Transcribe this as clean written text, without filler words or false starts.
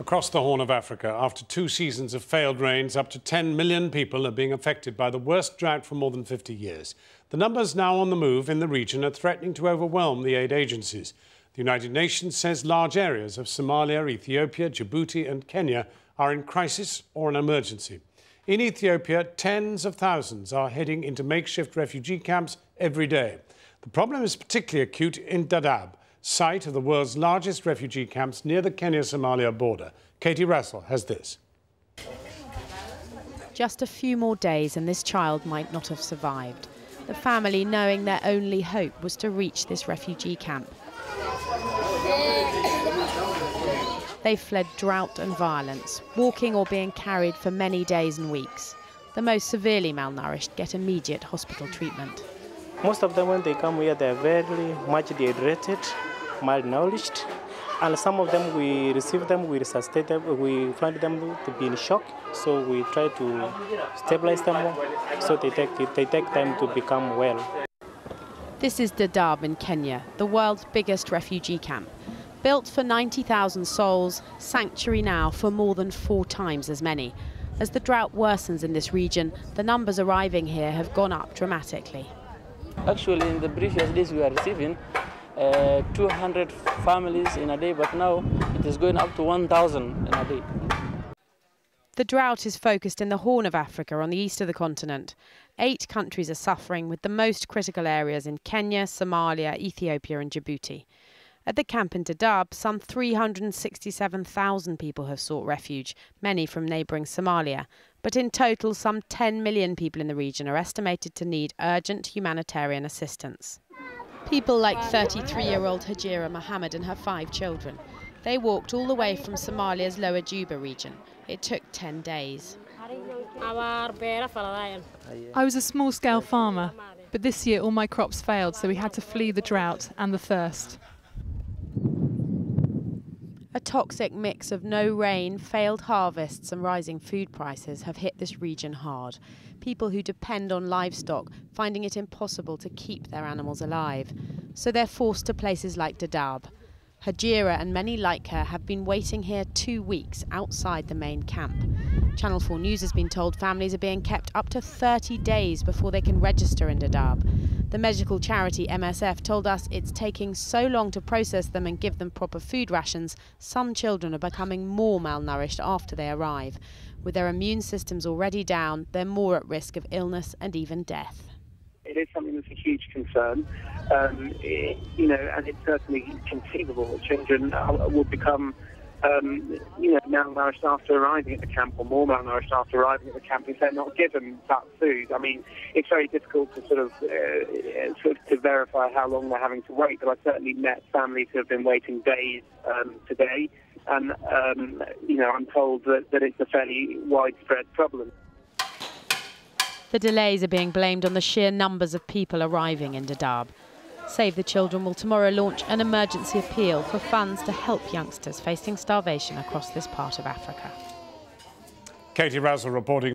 Across the Horn of Africa, after 2 seasons of failed rains, up to 10 million people are being affected by the worst drought for more than 50 years. The numbers now on the move in the region are threatening to overwhelm the aid agencies. The United Nations says large areas of Somalia, Ethiopia, Djibouti and Kenya are in crisis or an emergency. In Ethiopia, tens of thousands are heading into makeshift refugee camps every day. The problem is particularly acute in Dadaab, site of the world's largest refugee camps near the Kenya-Somalia border. Katie Russell has this. Just a few more days and this child might not have survived. The family knowing their only hope was to reach this refugee camp. They fled drought and violence, walking or being carried for many days and weeks. The most severely malnourished get immediate hospital treatment. Most of them, when they come here, they're very much dehydrated, malnourished, and some of them we receive them, we resuscitate them, we find them to be in shock, so we try to stabilize them so they take time to become well. This is Dadaab in Kenya, the world's biggest refugee camp. Built for 90,000 souls, sanctuary now for more than 4 times as many. As the drought worsens in this region, the numbers arriving here have gone up dramatically. Actually, in the previous days we were receiving 200 families in a day, but now it is going up to 1,000 in a day. The drought is focused in the Horn of Africa on the east of the continent. 8 countries are suffering, with the most critical areas in Kenya, Somalia, Ethiopia and Djibouti. At the camp in Dadaab, some 367,000 people have sought refuge, many from neighbouring Somalia. But in total, some 10 million people in the region are estimated to need urgent humanitarian assistance. People like 33-year-old Hajira Mohammed and her 5 children. They walked all the way from Somalia's Lower Juba region. It took 10 days. I was a small-scale farmer, but this year all my crops failed, so we had to flee the drought and the thirst. A toxic mix of no rain, failed harvests and rising food prices have hit this region hard. People who depend on livestock finding it impossible to keep their animals alive. So they're forced to places like Dadaab. Hajira and many like her have been waiting here 2 weeks outside the main camp. Channel 4 News has been told families are being kept up to 30 days before they can register in Dadaab. The medical charity MSF told us it's taking so long to process them and give them proper food rations, some children are becoming more malnourished after they arrive. With their immune systems already down, they're more at risk of illness and even death. It is something that's a huge concern, and it's certainly conceivable that children will become, malnourished after arriving at the camp, or more malnourished after arriving at the camp if they're not given that food. I mean, it's very difficult to sort of to verify how long they're having to wait, but I've certainly met families who have been waiting days today, and I'm told that it's a fairly widespread problem. The delays are being blamed on the sheer numbers of people arriving in Dadaab. Save the Children will tomorrow launch an emergency appeal for funds to help youngsters facing starvation across this part of Africa. Katie Russell reporting.